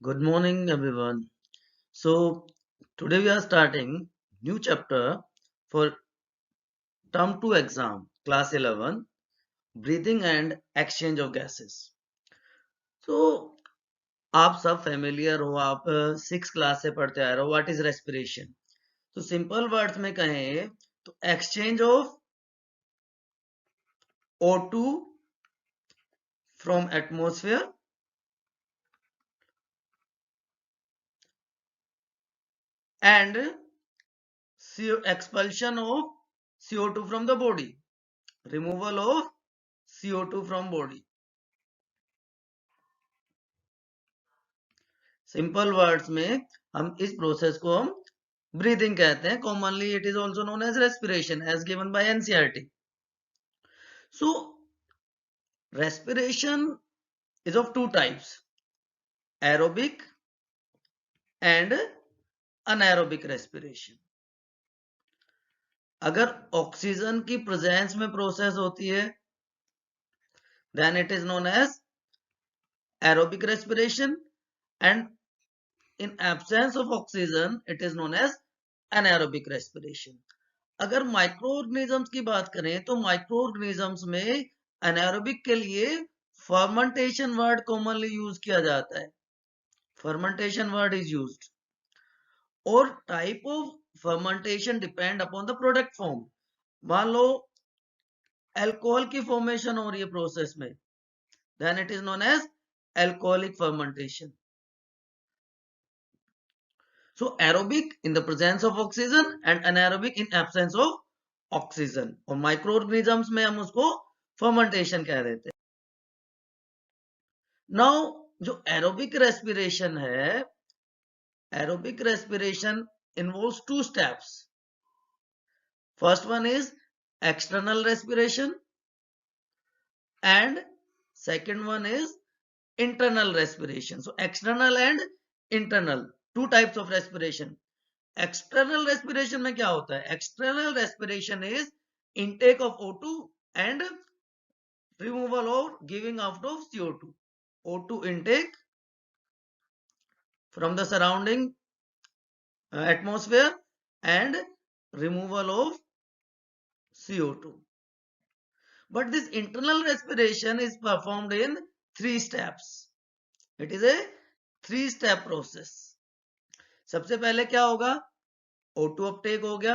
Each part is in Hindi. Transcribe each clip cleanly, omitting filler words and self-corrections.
Good morning, everyone. So today we are starting new chapter for term 2 exam, class 11, breathing and exchange of gases. So आप सब फेमिलियर हो, आप 6 क्लास से पढ़ते आ रहे हो. What is respiration? तो सिंपल वर्ड्स में कहें तो exchange of O2 from atmosphere and expulsion of CO2 from the body, removal of CO2 from body. Simple words में हम इस प्रोसेस को हम ब्रीदिंग कहते हैं. Commonly it is also known as respiration as given by NCERT. So respiration is of two types, aerobic and anaerobic respiration. अगर ऑक्सीजन की प्रेजेंस में प्रोसेस होती है then it is known as aerobic respiration, and in absence of oxygen it is known as anaerobic respiration. अगर माइक्रो ऑर्गेनिजम्स की बात करें तो माइक्रो ऑर्गेनिजम्स में एनारोबिक के लिए फर्मेंटेशन वर्ड कॉमनली यूज किया जाता है. Fermentation word is used. और type of fermentation depend upon the product form. मान लो अल्कोहल की फॉर्मेशन हो रही है प्रोसेस में, then it is known as alcoholic fermentation. So aerobic in the presence of oxygen and anaerobic in absence of oxygen. और माइक्रोऑर्गेनिजम्स में हम उसको फर्मेंटेशन कह देते हैं. नाउ जो एरोबिक रेस्पिरेशन है, aerobic respiration involves two steps. First one is external respiration and second one is internal respiration. So external and internal, two types of respiration. External respiration में क्या होता है? External respiration is intake of O2 and removal और giving out of CO2. O2 intake from the surrounding atmosphere and removal of CO2. But this internal respiration is performed in 3 steps. It is a 3-step process. सबसे पहले क्या होगा? O2 अपटेक हो गया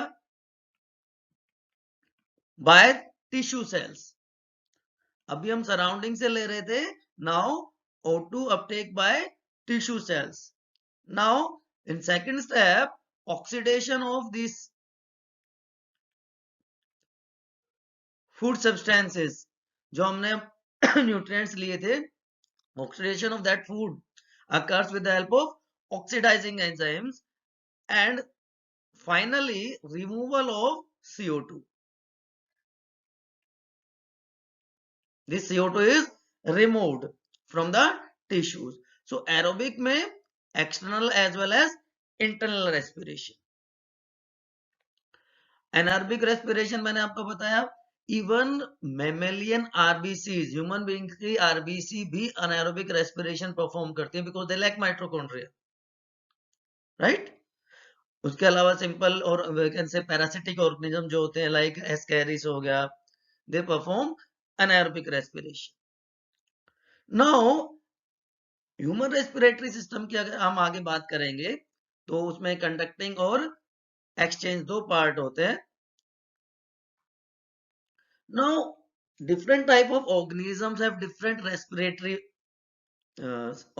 बाय टिश्यू सेल्स. अभी हम सराउंडिंग से ले रहे थे. Now O2 uptake by tissue cells. Now in second step oxidation of this food substances, जो हमने न्यूट्रिएंट्स लिए थे, oxidation of that food occurs with the help of oxidizing enzymes, and finally removal of CO2. This CO2 is removed from the tissues. So aerobic में external as well as internal respiration. Anaerobic respiration मैंने आपको बताया. Even mammalian RBC, human being की आरबीसी भी अनाएरोबिक रेस्पिरेशन परफॉर्म करती है because they lack mitochondria, right. उसके अलावा सिंपल और कैन से पैरासिटिक ऑर्गेनिज्म जो होते हैं लाइक एस्कैरिस हो गया, they perform anaerobic respiration. Now human respiratory system की अगर हम आगे बात करेंगे तो उसमें कंडक्टिंग और एक्सचेंज दो पार्ट होते हैं. Now, different type of organisms have different respiratory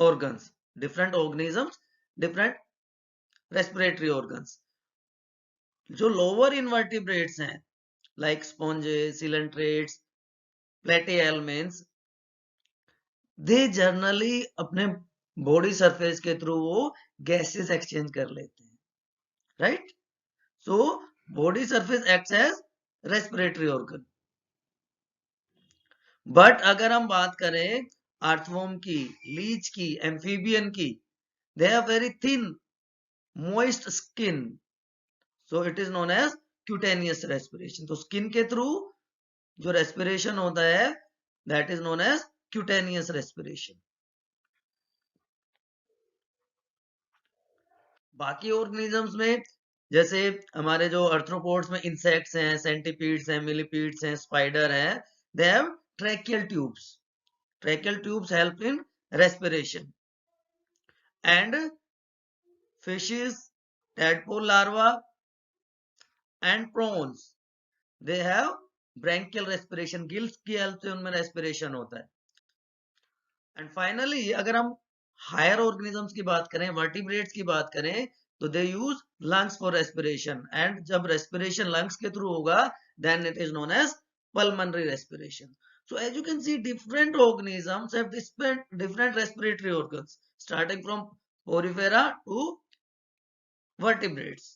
organs. Different organisms, different respiratory organs. जो lower invertebrates हैं, like sponges, coelentrates, platyhelminths, they generally अपने body surface के through वो gases exchange कर लेते हैं, right? So, body surface acts as respiratory organ. But अगर हम बात करें अर्थवॉर्म की, लीच की, एम्फीबियन की, they have very thin moist skin, so it is known as cutaneous respiration. तो स्किन के थ्रू जो रेस्पिरेशन होता है that is known as cutaneous respiration. बाकी ऑर्गेनिजम्स में जैसे हमारे जो अर्थ्रोपोड्स में इंसेक्ट्स हैं, सेंटीपीड्स हैं, मिलीपीड्स हैं, स्पाइडर हैं, they have tracheal tubes. Tracheal tubes help in respiration. And fishes, tadpole larva and prawns, they have branchial respiration. Gills की हेल्प से उनमें रेस्पिरेशन होता है. एंड फाइनली अगर हम हायर ऑर्गेनिजम्स की बात करें, वर्टिब्रेट्स की बात करें, तो they use lungs for respiration. And जब रेस्पिरेशन लंग्स के थ्रू होगा, then it is known as pulmonary respiration. So as you can see, different organisms have different respiratory organs, starting from porifera to vertebrates.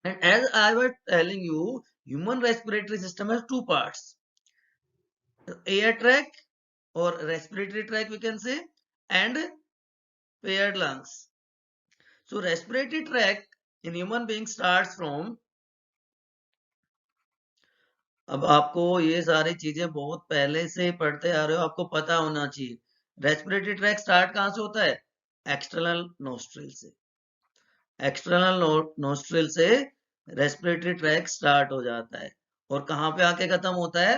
And as I was telling you, human respiratory system has two parts: air tract or respiratory tract we can say, and paired lungs. So respiratory tract in human being starts from, अब आपको ये सारी चीजें बहुत पहले से पढ़ते आ रहे हो, आपको पता होना चाहिए. रेस्पिरेटरी ट्रैक स्टार्ट कहां से होता है? एक्सटर्नल नोस्ट्रिल से. एक्सटर्नल नोस्ट्रिल से रेस्पिरेटरी ट्रैक स्टार्ट हो जाता है. और कहां पे आके खत्म होता है?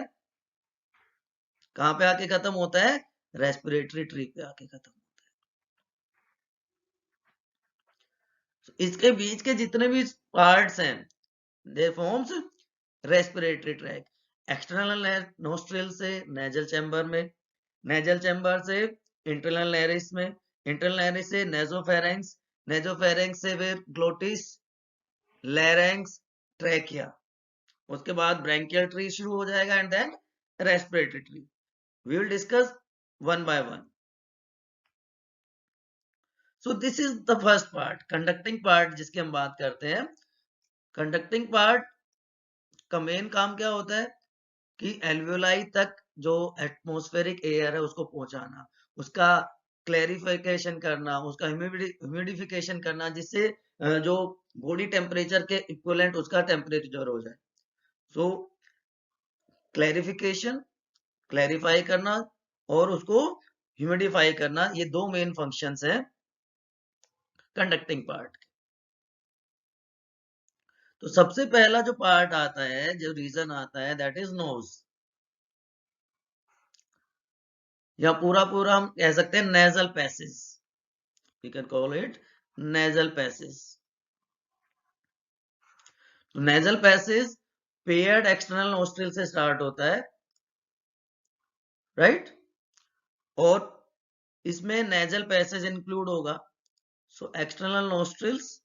कहां पे आके खत्म होता है? रेस्पिरेटरी ट्री पे आके खत्म होता है. इसके बीच के जितने भी पार्ट्स हैं, दे forms respiratory tract. External nostril से नेजल चैम्बर में, नेजल चैम्बर से इंटरनल लैरिस में, इंटरनल लैरिस से नेजोफेरेंक्स, नेजोफेरेंक्स से फिर ग्लोटिस, लैरेंक्स, ट्रैकिया. उसके बाद ब्रैंकियल ट्री शुरू हो जाएगा and then respiratory tree. We will discuss one by one. So this is the first part, conducting part जिसकी हम बात करते हैं. कंडक्टिंग पार्ट का मेन काम क्या होता है कि एल्वियोलाई तक जो एटमॉस्फेरिक एयर है उसको पहुंचाना, उसका क्लैरिफिकेशन करना, उसका ह्यूमिडिफिकेशन करना, जिससे जो बॉडी टेम्परेचर के इक्विवेलेंट उसका टेम्परेचर हो जाए. सो क्लैरिफिकेशन, क्लैरिफाई करना और उसको ह्यूमिडिफाई करना, ये दो मेन फंक्शंस हैं कंडक्टिंग पार्ट. तो सबसे पहला जो पार्ट आता है, जो रीजन आता है, दैट इज नोज, या पूरा पूरा हम कह सकते हैं nasal passage. We can call it nasal passage. तो nasal passage paired external nostril से स्टार्ट होता है, राइट? और इसमें नेजल पैसेज इंक्लूड होगा. सो एक्सटर्नल नोस्ट्रिल्स,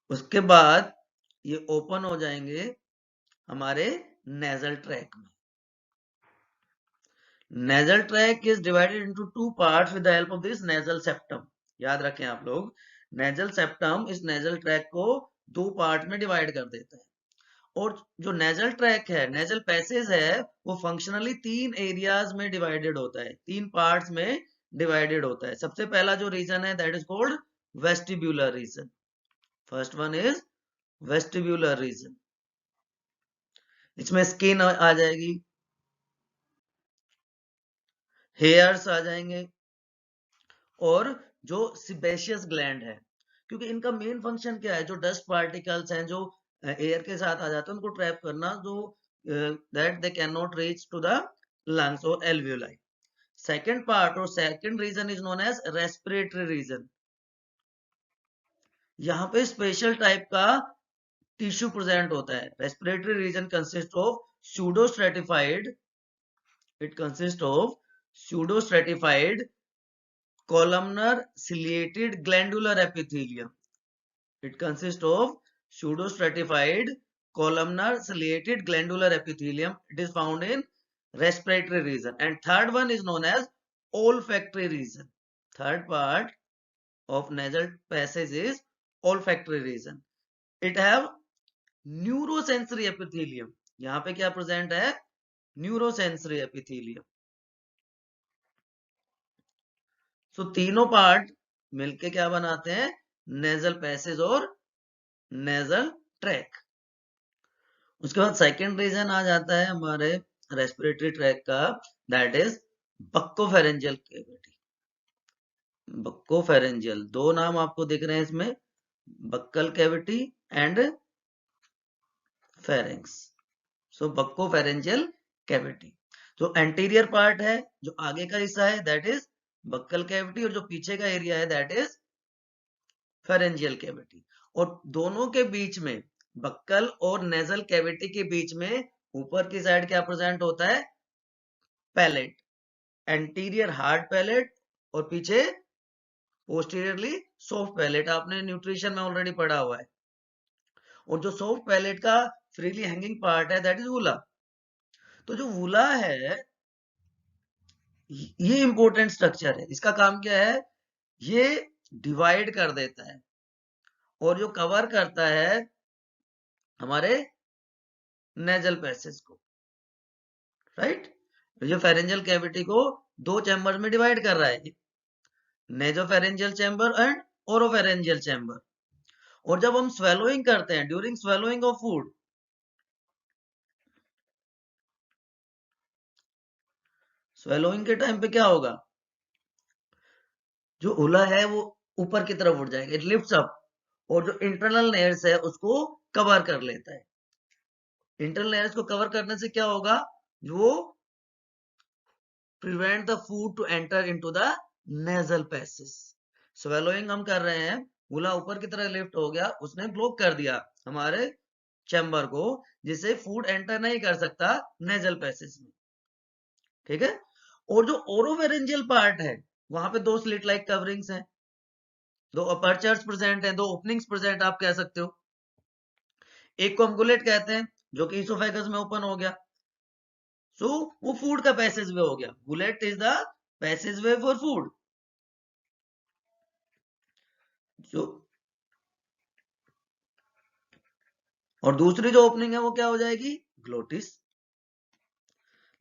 उसके बाद ये ओपन हो जाएंगे हमारे नेजल ट्रैक में. Nasal track is divided into two parts with the help of this nasal septum. याद रखें आप लोग, नेजल सेप्टम इस नेजल ट्रैक को दो पार्ट में डिवाइड कर देता है. और जो नेजल ट्रैक है, नेजल पैसेज है, वो फंक्शनली तीन एरियाज में डिवाइडेड होता है, तीन पार्ट्स में डिवाइडेड होता है. सबसे पहला जो रीजन है, that is called vestibular region. First one is vestibular region. इसमें स्किन आ जाएगी, हेयर्स आ जाएंगे, और जो सिबेशियस ग्लैंड है, क्योंकि इनका मेन फंक्शन क्या है, जो डस्ट पार्टिकल्स हैं जो एयर के साथ आ जाते हैं उनको ट्रैप करना, जो that they can not reach to the lungs और एल्वियोलाई. सेकेंड पार्ट और second region is known as respiratory region. यहाँ पे स्पेशल टाइप का टिश्यू प्रेजेंट होता है. Respiratory region consist of pseudostratified, it consists of pseudostratified columnar ciliated glandular epithelium. It consists of pseudostratified columnar ciliated glandular epithelium. It is found in respiratory region. And third one is known as olfactory region. Third part of nasal passage is olfactory region. It have neurosensory epithelium. यहां पे क्या प्रेजेंट है? Neurosensory epithelium. सो तीनों पार्ट मिलके क्या बनाते हैं? नेजल पैसेज और नेजल ट्रैक. उसके बाद सेकंड रीजन आ जाता है हमारे रेस्पिरेटरी ट्रैक का, that is buccopharyngeal cavity. Buccopharyngeal, दो नाम आपको दिख रहे हैं इसमें, buccal cavity and pharynx. So buccopharyngeal cavity जो एंटीरियर पार्ट है, जो आगे का हिस्सा है, दैट इज बक्कल कैविटी, और जो पीछे का एरिया है दैट इज फेरेंजियल कैविटी। और दोनों के बीच में, बक्कल और नेजल कैविटी के बीच में ऊपर की साइड क्या प्रेजेंट होता है, पैलेट, एंटीरियर हार्ड पैलेट और पीछे पोस्टीरियरली सॉफ्ट पैलेट। आपने न्यूट्रिशन में ऑलरेडी पढ़ा हुआ है। और जो सॉफ्ट पैलेट का फ्रीली हैंगिंग पार्ट है दैट इज वूला। तो जो वूला है ये इंपॉर्टेंट स्ट्रक्चर है। इसका काम क्या है, ये डिवाइड कर देता है और जो कवर करता है हमारे नेजल पैसेज को, राइट। जो फेरेंजियल कैविटी को दो चैम्बर में डिवाइड कर रहा है, nasopharyngeal chamber and oropharyngeal chamber. और जब हम स्वेलोइंग करते हैं, during swallowing of food, swallowing के टाइम पे क्या होगा, जो उला है वो ऊपर की तरफ उठ जाएगा, इट लिफ्ट्स अप, और जो इंटरनल लेयर्स है उसको कवर कर लेता है। इंटरनल लेयर्स को कवर करने से क्या होगा, वो prevent the food to enter into the nasal passage. Swallowing हम कर रहे हैं, उला ऊपर की तरफ लिफ्ट हो गया, उसने ब्लॉक कर दिया हमारे चैम्बर को, जिससे फूड एंटर नहीं कर सकता नेजल पैसेज में, ठीक है। और जो ओरोफेरेंजियल पार्ट है वहां पे दो स्लिट लाइक कवरिंग्स हैं, दो अपर्चर्स प्रेजेंट हैं, दो ओपनिंग्स प्रेजेंट आप कह सकते हो। एक को हम गुलेट कहते हैं जो कि इसोफेगस में ओपन हो गया, सो वो फूड का पैसेज वे हो गया। Gullet is the passage way for food. जो और दूसरी जो ओपनिंग है वो क्या हो जाएगी, glottis.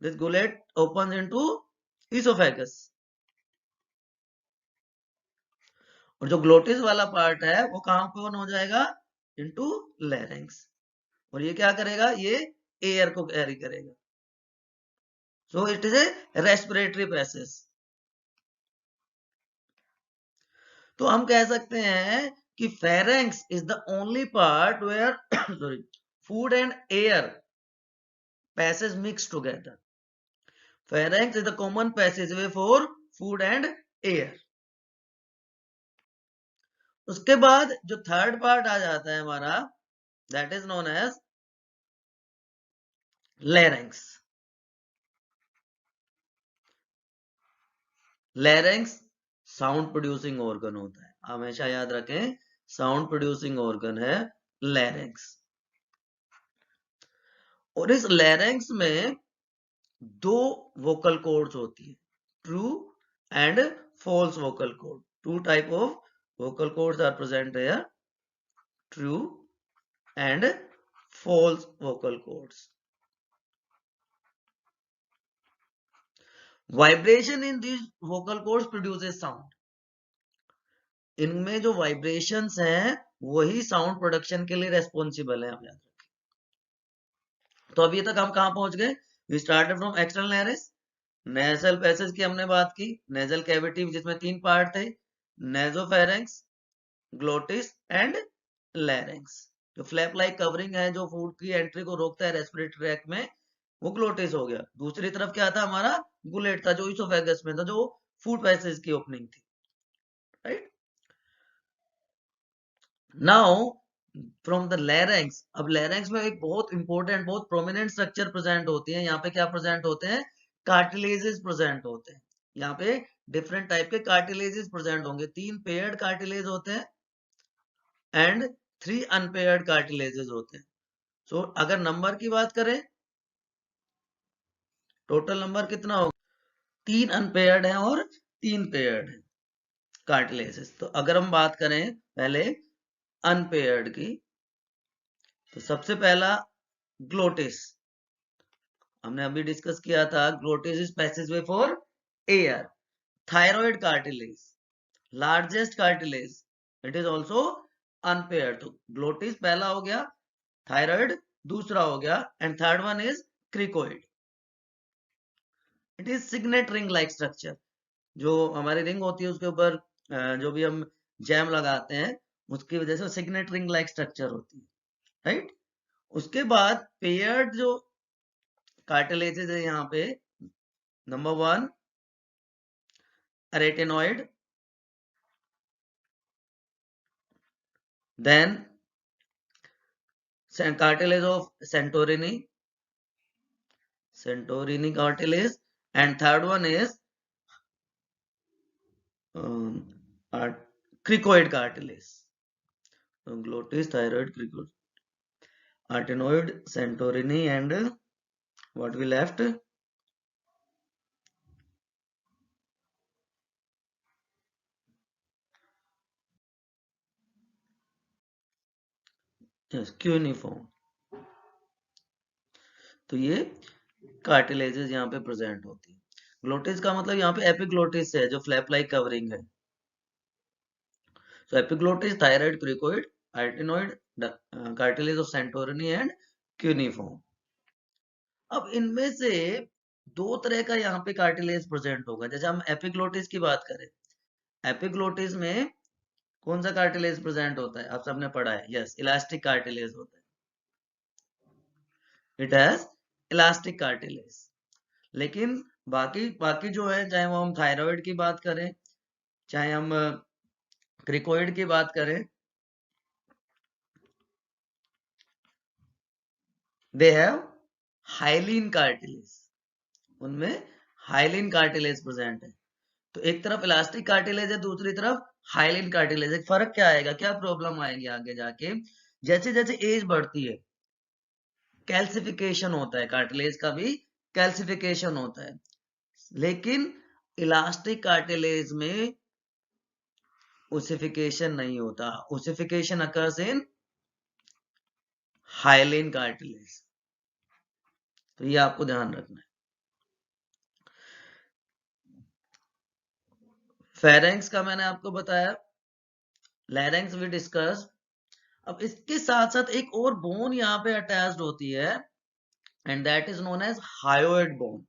This gullet open into oesophagus. और जो ग्लोटिस वाला पार्ट है वो कहां ओपन हो जाएगा, इनटू लैरिंक्स। और ये क्या करेगा, ये एयर को कैरी करेगा। So it is a respiratory passage. तो हम कह सकते हैं कि pharynx is the only part where sorry food and air passage mix together. Pharynx is the common passageway for food and air. उसके बाद जो थर्ड पार्ट आ जाता है हमारा, that is known as larynx. Larynx sound producing organ होता है, हमेशा याद रखें, साउंड प्रोड्यूसिंग ऑर्गन है लैरिंक्स। और इस लैरिंक्स में दो वोकल कॉर्ड्स होती है, true and false vocal cord. Two type of vocal cords are present here, true and false vocal cords. Vibration in these vocal cords produces sound. इनमें जो वाइब्रेशंस हैं वही साउंड प्रोडक्शन के लिए रेस्पॉन्सिबल है, आप याद रखें। तो अभी तक हम कहां पहुंच गए, we started from external nares, nasal passage की हमने बात की, नेजल कैविटी जिसमें तीन पार्ट थे, नेजोफेरेंक्स, ग्लोटिस एंड लैरिंक्स। जो फ्लैप लाइक कवरिंग है जो फूड की एंट्री को रोकता है रेस्पिरेटरी ट्रैक में, वो ग्लोटिस हो गया। दूसरी तरफ क्या था हमारा, गुलेट था जो इसोफेगस में था, जो फूड पैसेज की ओपनिंग थी, right. Now from the larynx, अब लैरिंक्स में एक बहुत इंपॉर्टेंट, बहुत प्रोमिनेंट स्ट्रक्चर प्रेजेंट होती है। यहाँ पे क्या प्रेजेंट होते हैं, कार्टिलेजेस प्रेजेंट होते हैं। यहाँ पे डिफरेंट टाइप के कार्टिलेजेस प्रेजेंट होंगे, तीन पेयर्ड कार्टिलेज होते हैं एंड 3 अनपेयर्ड कार्टिलेजेस होते हैं। सो अगर नंबर की बात करें, टोटल नंबर कितना होगा, 3 अनपेयर्ड है और 3 पेयर्ड है कार्टिलेजेस। तो अगर हम बात करें पहले अनपेयर्ड की, तो सबसे पहला ग्लोटिस, हमने अभी डिस्कस किया था, glottis is passageway for air. Thyroid cartilage, largest cartilage, it is also unpaired. तो ग्लोटिस पहला हो गया, थायराइड दूसरा हो गया, and third one is cricoid. It is signet ring like structure. जो हमारी रिंग होती है उसके ऊपर जो भी हम जैम लगाते हैं उसकी वजह से सिग्नेट रिंग लाइक स्ट्रक्चर होती है, राइट. उसके बाद पेयर्ड जो कार्टिलेजेस है यहाँ पे, number 1 arytenoid, then cartilage of Santorini cartilage, and third one is um, cricoid cartilage. So glottis, thyroid, cricoid, arytenoid, Santorini, and what we left? Yes, cuneiform. तो ये कार्टिलेजेस यहाँ पे प्रेजेंट होती है. ग्लोटिस का मतलब यहाँ पे एपिग्लोटिस है जो फ्लैप लाइक कवरिंग है. So epiglottis, thyroid, cricoid, arytenoid, cartilage of Santorini and cuneiform. अब इनमें से दो तरह का यहाँ पे कार्टिलेज प्रेजेंट होगा. जैसे हम एपिग्लोटिस की बात करें, एपिग्लोटिस में कौन सा कार्टिलेज प्रेजेंट होता है? आप सबने पढ़ा है. यस, इलास्टिक कार्टिलेज होता है. It has elastic cartilage. लेकिन बाकी बाकी जो है, चाहे वो हम थायराइड की बात करें, चाहे हम क्रिकोइड की बात करें, दे हैव हाइलिन कार्टिलेज. उनमें हाइलिन कार्टिलेज प्रेजेंट है. तो एक तरफ इलास्टिक कार्टिलेज है, दूसरी तरफ हाइलिन कार्टिलेज है. फर्क क्या आएगा, क्या प्रॉब्लम आएगी आगे जाके? जैसे जैसे एज बढ़ती है कैल्सिफिकेशन होता है, कार्टिलेज का भी कैल्सिफिकेशन होता है. लेकिन इलास्टिक कार्टिलेज में ओसिफिकेशन नहीं होता. Ossification occurs in hyaline cartilage. तो ये आपको ध्यान रखना है. फेरेंक्स का मैंने आपको बताया, लैरेंक्स वी डिस्कस. अब इसके साथ साथ एक और बोन यहाँ पे अटैच्ड होती है, and that is known as hyoid bone.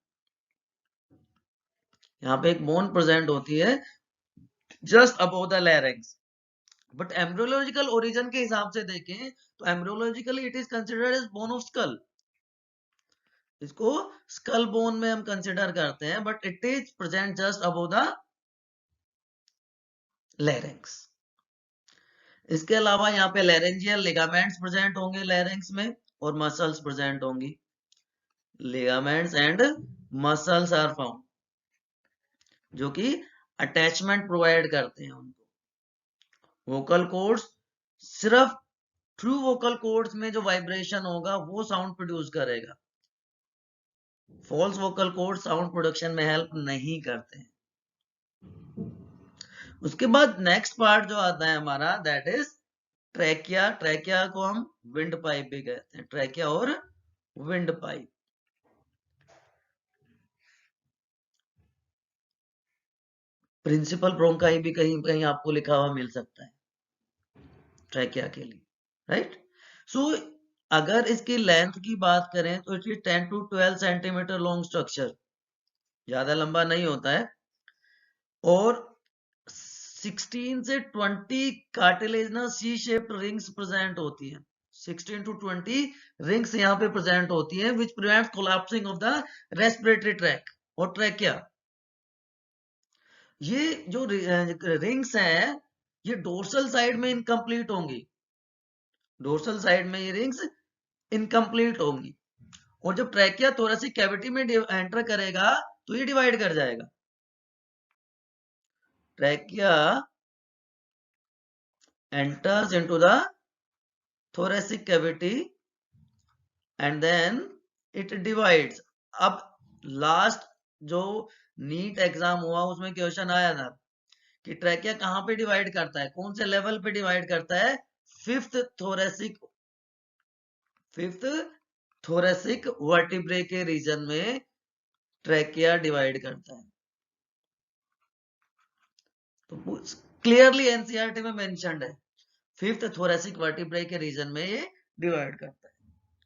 यहाँ पे एक बोन प्रेजेंट होती है just above the larynx. But embryological origin के हिसाब से देखें तो embryologically it is considered as bone of skull. इसको स्कल बोन में हम कंसिडर करते हैं, but it is present just above the larynx. इसके अलावा यहाँ पे लैरेंजियल लिगामेंट्स प्रेजेंट होंगे लैरिंक्स में, और मसल्स प्रेजेंट होंगी. Ligaments and muscles are found, जो कि अटैचमेंट प्रोवाइड करते हैं उनको. वोकल कोर्ड्स, सिर्फ थ्रू वोकल कोर्ड्स में जो वाइब्रेशन होगा वो साउंड प्रोड्यूस करेगा. False vocal cord sound production में हेल्प नहीं करते हैं. उसके बाद नेक्स्ट पार्ट जो आता है हमारा, दैट इज ट्रैकिया. ट्रैकिया को हम विंड पाइप भी कहते हैं. ट्रैकिया और विंड पाइप. प्रिंसिपल ब्रोंकाई भी कहीं कहीं आपको लिखा हुआ मिल सकता है ट्रैकिया के लिए, राइट. सो अगर इसकी लेंथ की बात करें तो it is 10 to 12 centimetre long structure. ज्यादा लंबा नहीं होता है. और 16 से 20 cartilaginous C shaped rings present होती है. 16 to 20 रिंग्स यहाँ पे प्रेजेंट होती है, which prevents collapsing of the respiratory tract और ट्रैकिया. ये जो रिंग्स हैं ये डोर्सल साइड में इनकम्प्लीट होंगी. डोर्सल साइड में ये रिंग्स इनकम्प्लीट होंगी. और जब ट्रैकिया थोरेसिक कैविटी में एंटर करेगा तो ये डिवाइड कर जाएगा. Trachea enters into the thoracic cavity and then it divides. अब लास्ट जो नीट एग्जाम हुआ उसमें क्वेश्चन आया था कि ट्रैकिया कहां पे डिवाइड करता है, कौन से लेवल पे डिवाइड करता है? फिफ्थ थोरेसिक वर्टिब्रे के रीजन में ट्रैकिया डिवाइड करता है. तो क्लियरली एनसीईआरटी में मेंशन्ड है, फिफ्थ थोरेसिक वर्टिब्रे के रीजन में ये डिवाइड करता है.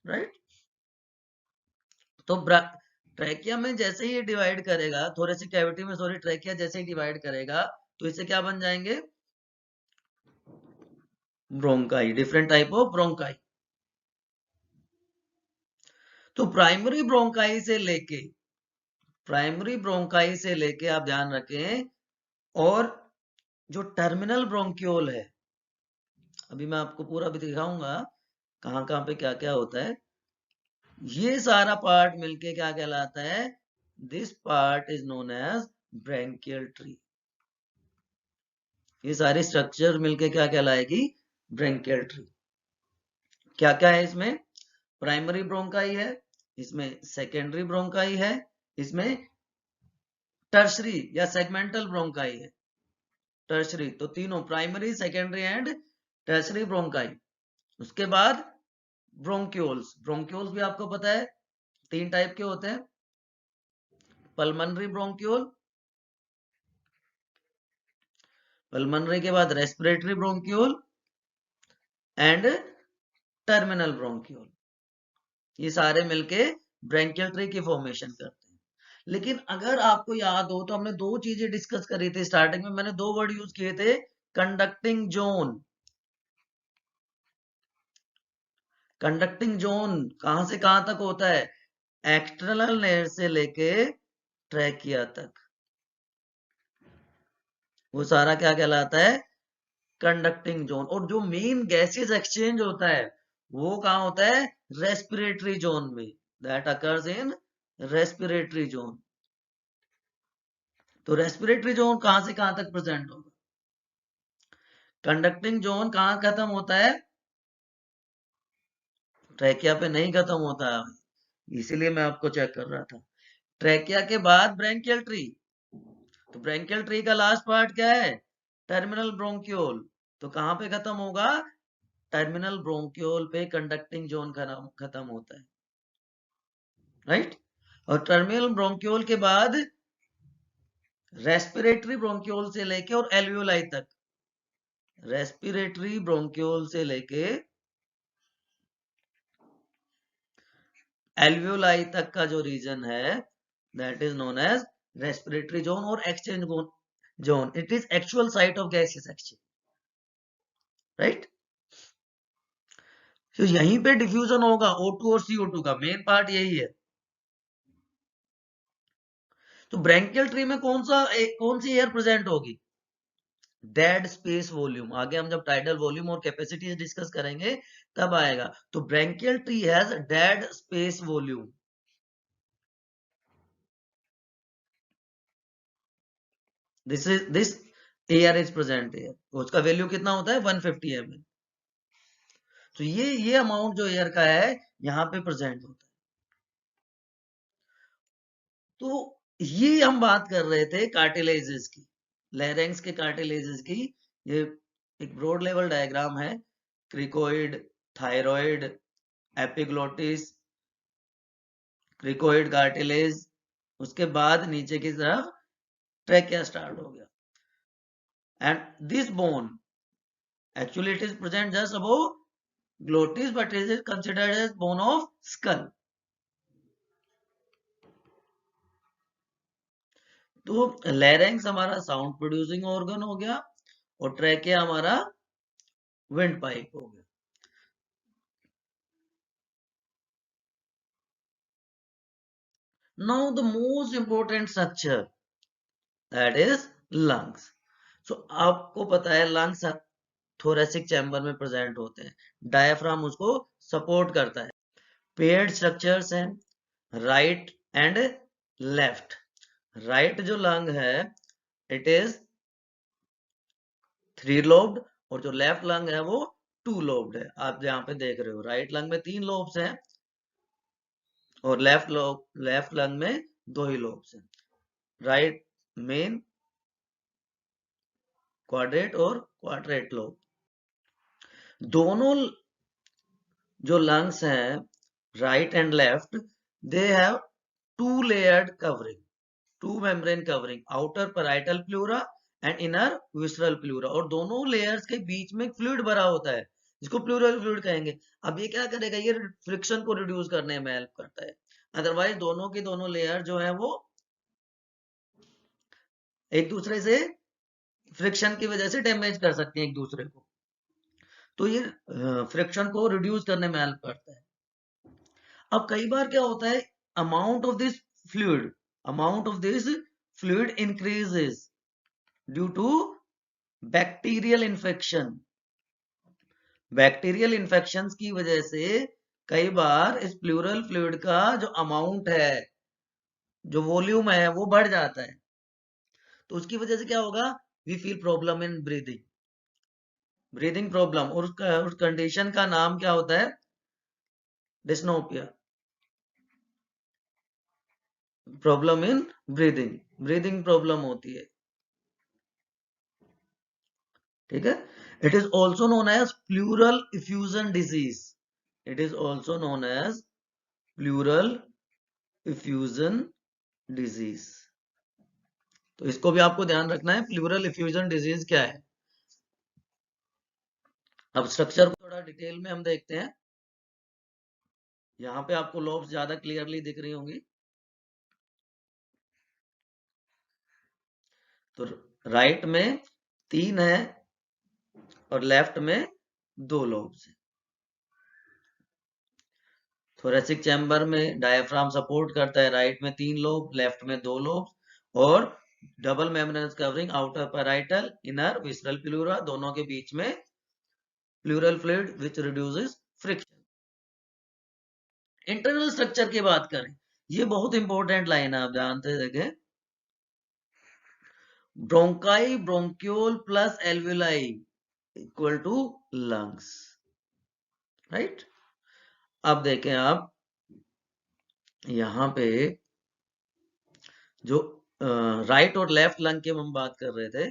राइट। तो ट्रैकिया में जैसे ही ये डिवाइड करेगा, थोरेसिक कैविटी में सॉरी ट्रैकिया जैसे ही डिवाइड करेगा तो इससे क्या बन जाएंगे, bronchi, different type of bronchi. तो प्राइमरी ब्रोंकाई से लेके आप ध्यान रखें, और जो टर्मिनल ब्रोंक्यूल है, अभी मैं आपको पूरा भी दिखाऊंगा कहां कहां पे क्या क्या होता है, ये सारा पार्ट मिलके क्या कहलाता है, this part is known as bronchial tree. ये सारी स्ट्रक्चर मिलके क्या कहलाएगी, ब्रैंकियल ट्री। क्या क्या है इसमें, प्राइमरी ब्रोंकाई है, इसमें सेकेंडरी ब्रोंकाई है, इसमें टर्शरी या सेगमेंटल ब्रोंकाई है। टर्शरी तो तीनों, primary secondary and tertiary bronchi. उसके बाद ब्रोंक्यूल्स, ब्रोंक्यूल्स भी आपको पता है 3 टाइप के होते हैं, पल्मनरी ब्रोंक्यूल, पल्मनरी के बाद respiratory bronchiole and terminal bronchiole. ये सारे मिलके ब्रैंकियल ट्री की फॉर्मेशन करते हैं। लेकिन अगर आपको याद हो तो हमने 2 चीजें डिस्कस करी थी स्टार्टिंग में, मैंने 2 वर्ड यूज किए थे, कंडक्टिंग जोन। कंडक्टिंग जोन कहां से कहां तक होता है, एक्सटर्नल लेयर से लेके ट्रैकिया तक, वो सारा क्या कहलाता है, कंडक्टिंग जोन। और जो मेन गैसेस एक्सचेंज होता है वो कहां होता है, रेस्पिरेटरी जोन में, that occurs in respiratory zone. तो रेस्पिरेटरी जोन कहां से कहां तक प्रेजेंट होगा, कंडक्टिंग जोन कहां खत्म होता है, ट्रैकिया पे नहीं खत्म होता है, इसीलिए मैं आपको चेक कर रहा था। ट्रैकिया के बाद ब्रैंकियल ट्री, तो ब्रैंकियल ट्री का लास्ट पार्ट क्या है, टर्मिनल ब्रोंक्यूल। तो कहां पे खत्म होगा, टर्मिनल ब्रोंक्यूल पे कंडक्टिंग जोन खत्म होता है, राइट। और टर्मिनल ब्रोंक्यूल के बाद रेस्पिरेटरी ब्रोंक्यूल से लेके और एल्वियोलाई तक, रेस्पिरेटरी ब्रोंक्यूल से लेके एल्वियोलाई तक का जो रीजन है, that is known as respiratory zone और exchange zone. It is actual site of gases exchange, right. तो यहीं पे डिफ्यूजन होगा O2 और CO2 का, मेन पार्ट यही है। तो ब्रैंकियल ट्री में कौन सी एयर प्रेजेंट होगी, डेड स्पेस वॉल्यूम। आगे हम जब टाइडल वॉल्यूम और कैपेसिटी डिस्कस करेंगे तब आएगा। तो branchial tree has dead space volume. This air is present air, उसका वैल्यू कितना होता है 150 ml। तो ये अमाउंट जो एयर का है यहाँ पे प्रेजेंट होता है। तो ये हम बात कर रहे थे कार्टिलेजेस की, लैरिंक्स के कार्टिलेजेस की। ये एक ब्रॉड लेवल डायग्राम है, cricoid, thyroid, epiglottis, cricoid, cartilage, उसके बाद नीचे की तरफ ट्रैकिया स्टार्ट हो गया। And this bone actually it is present just above glottis, but it is considered as bone of skull. तो लैरिंक्स हमारा साउंड प्रोड्यूसिंग ऑर्गन हो गया और ट्रैकिया हमारा विंड पाइप हो गया। Now the most important structure, that is lungs. So आपको पता है lungs thoracic chamber में प्रेजेंट होते हैं, डायफ्राम उसको सपोर्ट करता है। पेयर्ड स्ट्रक्चर्स हैं, राइट एंड लेफ्ट। राइट जो लंग है इट इज 3 लोब्ड, और जो लेफ्ट लंग है वो 2 लोब्ड है। आप यहाँ पे देख रहे हो राइट लंग में 3 लोब्स हैं और लेफ्ट लंग में 2 ही लोब्स हैं, राइट मेन, क्वाड्रेट और क्वाड्रेट लोब। दोनों जो लंग्स हैं right and left, they have 2 layered covering, 2 membrane covering, outer parietal pleura and inner visceral pleura. और दोनों लेयर्स के बीच में फ्लूइड भरा होता है जिसको प्लूरल फ्लूइड कहेंगे। अब ये क्या करेगा, ये फ्रिक्शन को रिड्यूस करने में हेल्प करता है। अदरवाइज दोनों के दोनों लेयर जो है वो एक दूसरे से फ्रिक्शन की वजह से डैमेज कर सकते हैं एक दूसरे को। तो ये फ्रिक्शन को रिड्यूस करने में हेल्प करता है। अब कई बार क्या होता है, amount of this fluid amount of this fluid increases due to bacterial infection. Bacterial infection की वजह से कई बार इस प्लूरल फ्लूइड का जो अमाउंट है, जो वॉल्यूम है, वो बढ़ जाता है। तो उसकी वजह से क्या होगा, we feel problem in breathing problem. और उस कंडीशन का नाम क्या होता है, dyspnoea, problem in breathing problem होती है। ठीक है। It is also known as pleural effusion disease. It is also known as pleural effusion disease. तो इसको भी आपको ध्यान रखना है, प्लूरल इफ्यूजन डिजीज क्या है। अब स्ट्रक्चर को थोड़ा डिटेल में हम देखते हैं। यहाँ पे आपको लोब्स ज्यादा क्लियरली दिख रही होंगी। तो राइट में 3 है और लेफ्ट में 2 लोब्स है। थोरेसिक चैम्बर में डायफ्राम सपोर्ट करता है, राइट में 3 लोब, लेफ्ट में 2 लोब। और double membranous covering outer parietal inner visceral pleura, दोनों के बीच में प्लूरल फ्लूइड विच रिड्यूसेस फ्रिक्शन। इंटरनल स्ट्रक्चर की बात करें, ये बहुत इंपॉर्टेंट लाइन है, आप ध्यान से देखें। Bronchi bronchiole plus alveoli equal to lungs, right. अब देखें आप यहां पे जो राइट और लेफ्ट लंग की हम बात कर रहे थे,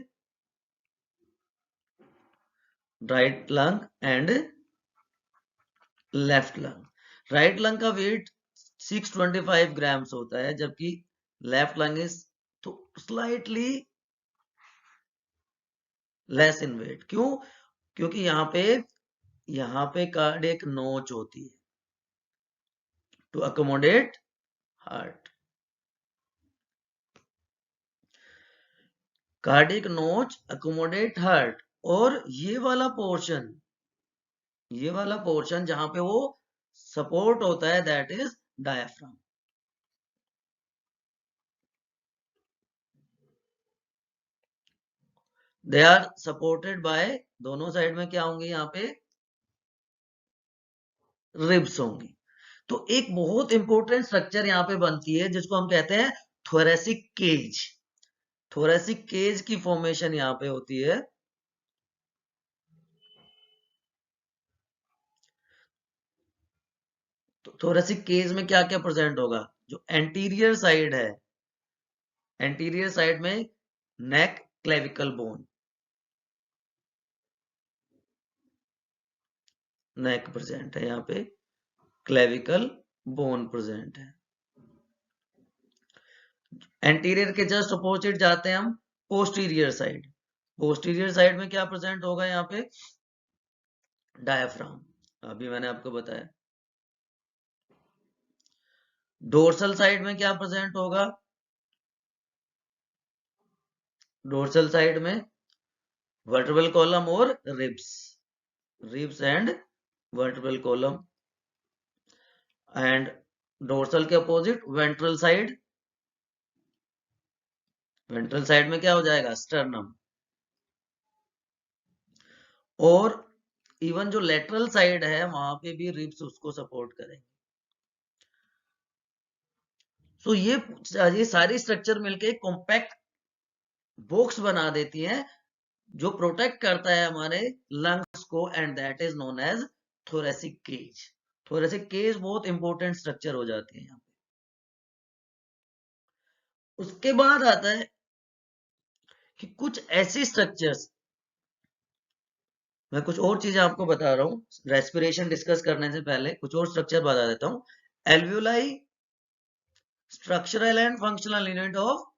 right lung and left lung. Right lung का वेट 625 ग्राम्स होता है, जबकि लेफ्ट लंग इज तो स्लाइटली लेस इन वेट। क्यों? क्योंकि यहाँ पे कार्डियक नोच होती है टू अकोमोडेट हार्ट। कार्डियक नोच अकोमोडेट हार्ट। और ये वाला पोर्शन जहां पे वो सपोर्ट होता है, that is diaphragm. They are supported by, दोनों साइड में क्या होंगे, यहाँ पे रिब्स होंगी। तो एक बहुत इंपॉर्टेंट स्ट्रक्चर यहाँ पे बनती है जिसको हम कहते हैं थोरेसिक केज। थोरेसिक केज की फॉर्मेशन यहाँ पे होती है। तो थोरेसिक केज में क्या क्या प्रेजेंट होगा, जो एंटीरियर साइड है, एंटीरियर साइड में नेक क्लेविकल बोन, नेक प्रेजेंट है, यहाँ पे क्लेविकल बोन प्रेजेंट है। एंटीरियर के जस्ट अपोजिट जाते हैं हम पोस्टीरियर साइड। पोस्टीरियर साइड में क्या प्रेजेंट होगा, यहाँ पे डायफ्राम, अभी मैंने आपको बताया। डोर्सल साइड में क्या प्रेजेंट होगा, डोर्सल साइड में वर्टेब्रल कॉलम और ribs and vertebral column. And dorsal के opposite ventral side, ventral side में क्या हो जाएगा, स्टर्नम। और इवन जो लेटरल साइड है वहां पे भी रिब्स उसको सपोर्ट करेंगे। सो ये सारी स्ट्रक्चर मिलके कॉम्पैक्ट बॉक्स बना देती हैं जो प्रोटेक्ट करता है हमारे लंग्स को, and that is known as thoracic cage. Thoracic cage बहुत इंपॉर्टेंट स्ट्रक्चर हो जाती है यहाँ पे। उसके बाद आता है कि कुछ ऐसी स्ट्रक्चर्स, मैं कुछ और चीजें आपको बता रहा हूं रेस्पिरेशन डिस्कस करने से पहले, कुछ और स्ट्रक्चर बता देता हूं। Alveoli structural and functional unit of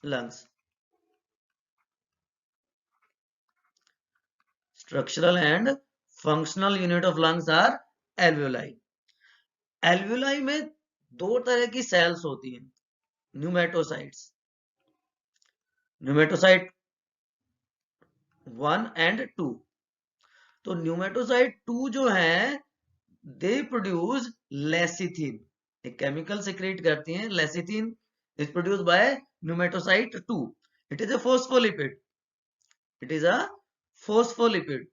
lungs. Structural and functional unit of lungs are alveoli. Alveoli में दो तरह की सेल्स होती हैं, न्यूमेटोसाइट्स, न्यूमेटोसाइट 1 एंड 2। तो न्यूमेटोसाइट 2 जो है दे प्रोड्यूस लेसिथिन, एक केमिकल सिक्रेट करती हैं, lecithin is produced by pneumocyte 2। It is a phospholipid, it is a phospholipid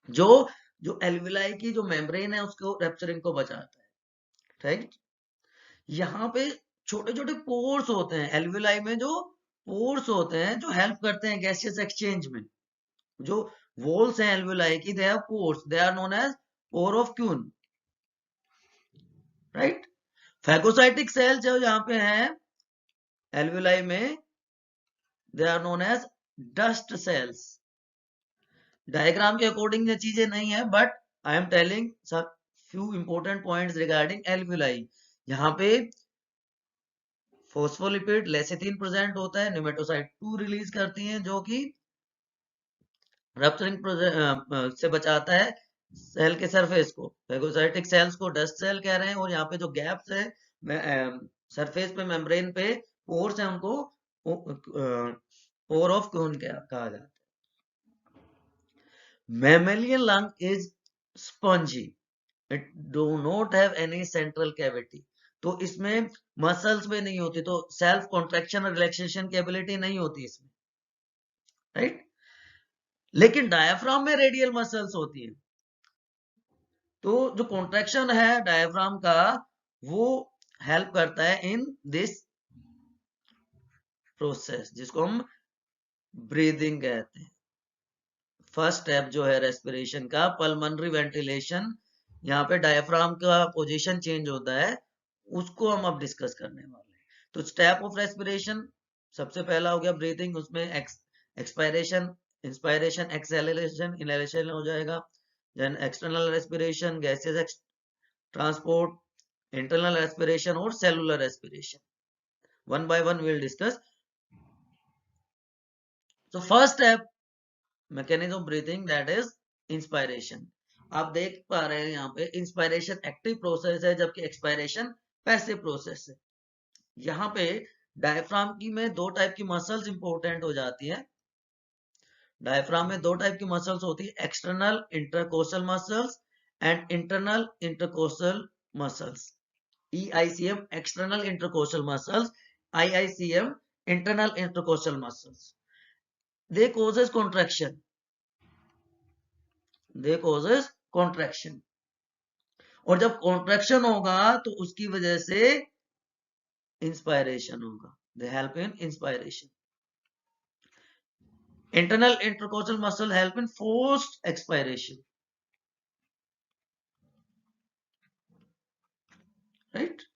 जो जो एल्विलाई की जो मेम्ब्रेन है उसको रेप्चरिंग को बचाता है, राइट। यहाँ पे छोटे छोटे पोर्स होते हैं एल्विलाई में, जो पोर्स होते हैं जो हेल्प करते हैं गैसियस एक्सचेंज में। जो वॉल्स हैं एल्विलाई की, they have pores, they are known as pore of Kohn, right. Phagocytic cell जो यहाँ पे हैं एल्विलाई में, they are known as dust cells. Diagram के अकॉर्डिंग ये चीजें नहीं है, बट आई एम टेलिंग सब few important points regarding alveoli. यहाँ पे फोस्फोलिपिड लेसिथिन प्रेजेंट होता है, न्यूमेटोसाइट 2 रिलीज करती हैं जो कि रप्चरिंग से बचाता है सेल के सरफेस को। फैगोसाइटिक सेल्स को डस्ट सेल कह रहे हैं, और यहाँ पे जो गैप्स है सरफेस पे मेम्ब्रेन पे पोर्स है उनको पोर ऑफ क्यून कहा जाता है। Mammalian lung is spongy. It do not have any central cavity. तो इसमें मसल्स में नहीं होती, तो सेल्फ कॉन्ट्रैक्शन और रिलैक्सेशन की एबिलिटी नहीं होती इसमें, राइट। लेकिन डायफ्राम में रेडियल मसल्स होती है, तो जो कॉन्ट्रैक्शन है डायफ्राम का वो हेल्प करता है इन दिस प्रोसेस जिसको हम ब्रीदिंग कहते हैं। फर्स्ट स्टेप जो है रेस्पिरेशन का, पल्मोनरी वेंटिलेशन, यहाँ पे डायफ्राम का पोजीशन चेंज होता है, उसको हम अब डिस्कस करने वाले हैं। तो स्टेप ऑफ रेस्पिरेशन सबसे पहला हो गया ब्रीथिंग, उसमें एक्सपायरेशन, इंस्पायरेशन, एक्सेलरेशन, इनहेलेशन हो जाएगा। Then external respiration, gases transport, internal respiration और cellular respiration. One by one will discuss. तो first step mechanism of breathing that is inspiration. आप देख पा रहे हैं यहाँ पे इंस्पायरेशन एक्टिव प्रोसेस है, जबकि एक्सपायरेशन पैसिव प्रोसेस है। यहाँ पे डायफ्राम की में दो टाइप की मसल्स इंपॉर्टेंट हो जाती है। डायफ्राम में दो टाइप की मसल्स होती है, external intercostal muscles and internal intercostal muscles. EICM external intercostal muscles, IICM internal intercostal muscles. They causes contraction, they causes contraction, और जब कॉन्ट्रैक्शन होगा तो उसकी वजह से इंस्पायरेशन होगा, they help in inspiration. Internal intercostal muscle help in forced expiration, right?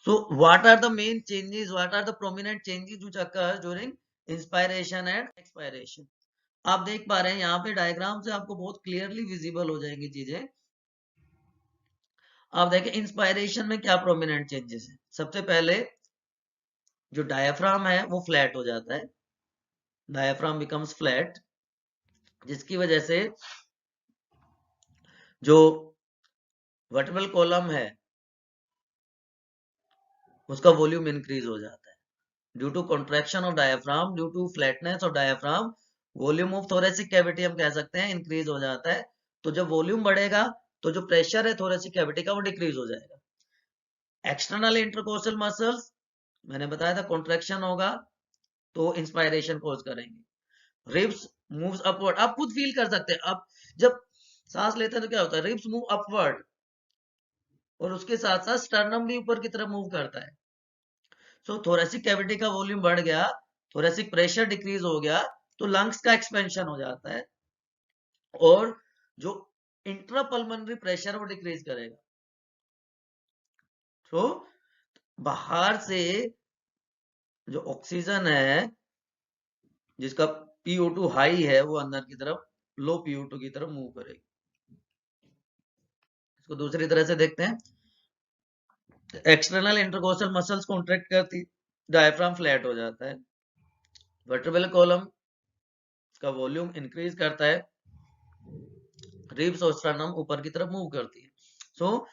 So what are the main changes, what are the prominent changes which occur during inspiration and expiration? आप देख पा रहे हैं यहाँ पे डायग्राम से आपको बहुत क्लियरली विजिबल हो जाएंगी चीजें। आप देखें इंस्पायरेशन में क्या प्रोमिनेंट चेंजेस है। सबसे पहले जो डायफ्राम है वो फ्लैट हो जाता है, डायफ्राम बिकम्स फ्लैट, जिसकी वजह से जो वर्टिब्रल कॉलम है उसका वॉल्यूम इंक्रीज हो जाता है due to contraction of diaphragm, due to flatness of diaphragm. Volume of thoracic cavity हम कह सकते हैं इंक्रीज हो जाता है। तो जब वॉल्यूम बढ़ेगा तो जो प्रेशर है थोरेसिक कैविटी का वो डिक्रीज हो जाएगा। एक्सटर्नल इंटरकोस्टल मसल्स मैंने बताया था कॉन्ट्रैक्शन होगा तो इंस्पायरेशन कॉज करेंगे। रिब्स मूव्स अपवर्ड, आप खुद फील कर सकते हैं, आप जब सांस लेते हैं तो क्या होता है, रिब्स मूव अपवर्ड और उसके साथ साथ स्टर्नम भी ऊपर की तरफ मूव करता है। सो थोरेसिक कैविटी का वॉल्यूम बढ़ गया, थोरेसिक प्रेशर डिक्रीज हो गया तो लंग्स का एक्सपेंशन हो जाता है और जो इंट्रापल्मोनरी प्रेशर वो डिक्रीज करेगा। तो बाहर से जो ऑक्सीजन है जिसका PO2 हाई है वो अंदर की तरफ लो PO2 की तरफ मूव करेगी। इसको दूसरी तरह से देखते हैं, एक्सटर्नल इंटरकोस्टल मसल्स कॉन्ट्रैक्ट करती, डायफ्राम फ्लैट हो जाता है, वर्टिब्रल कॉलम का वॉल्यूम इंक्रीज करता है, रिब्स और स्टर्नम ऊपर की तरफ मूव करती है. सो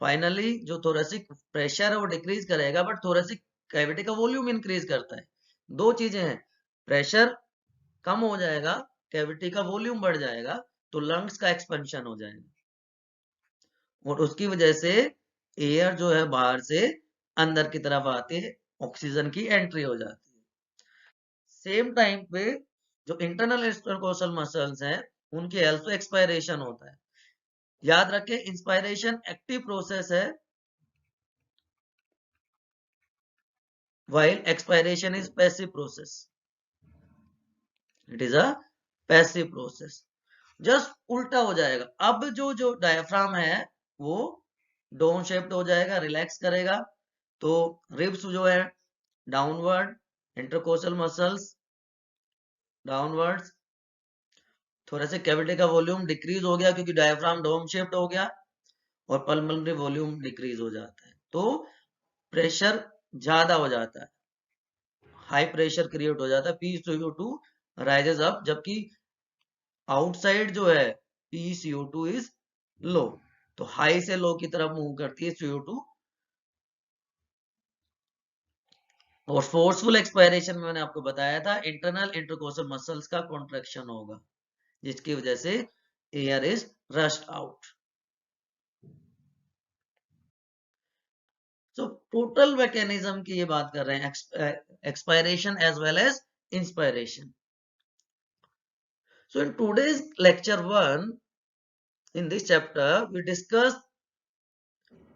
फाइनली जो थोरेसिक प्रेशर है वो डिक्रीज करेगा, बट थोरेसिक कैविटी का वॉल्यूम इंक्रीज करता है. दो चीजें हैं, प्रेशर कम हो जाएगा, कैविटी का वॉल्यूम बढ़ जाएगा, तो लंग्स का एक्सपेंशन हो जाएगा, और उसकी वजह से एयर जो है बाहर से अंदर की तरफ आती है, ऑक्सीजन की एंट्री हो जाती है. सेम टाइम पे जो इंटरनल इंटरकोस्टल मसल्स हैं उनकी अल्फा एक्सपायरेशन होता है. याद रखें, इंस्पायरेशन एक्टिव प्रोसेस है, while expiration is passive process. It is a passive process. Just उल्टा हो जाएगा. अब जो जो डायफ्राम है वो डोम शेप्ड हो जाएगा, रिलैक्स करेगा, तो रिब्स जो है डाउनवर्ड, इंटरकोस्टल मसल्स डाउनवर्ड्स, थोड़ा से कैविटी का वॉल्यूम डिक्रीज हो गया क्योंकि डायफ्राम डोम शेप्ड हो गया, और पल्मोनरी वॉल्यूम डिक्रीज हो जाता है, तो प्रेशर ज्यादा हो जाता है, हाई प्रेशर क्रिएट हो जाता है, PCO2 राइजेस अप, जबकि आउटसाइड जो है PCO2 इज लो, तो हाई से लो की तरफ मूव करती है CO2, और फोर्सफुल एक्सपायरेशन में मैंने आपको बताया था इंटरनल इंटरकोस्टल मसल्स का कॉन्ट्रैक्शन होगा, जिसकी वजह से air is rushed out. So total mechanism की ये बात कर रहे हैं, expiration as well as inspiration. So in today's lecture 1, in this chapter, we discuss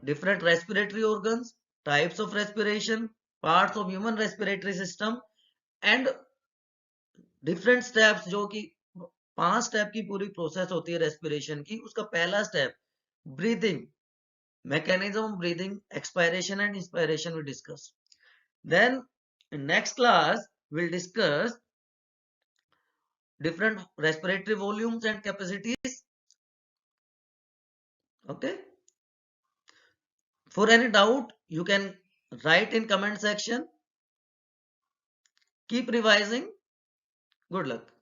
different respiratory organs, types of respiration, parts of human respiratory system, and different steps, जो कि 5 स्टेप की पूरी प्रोसेस होती है रेस्पिरेशन की. उसका पहला step breathing, mechanism of breathing, expiration and inspiration we discuss. Then in next class we'll discuss different respiratory volumes and capacities. Okay. For any doubt, you can write in comment section. Keep revising. Good luck.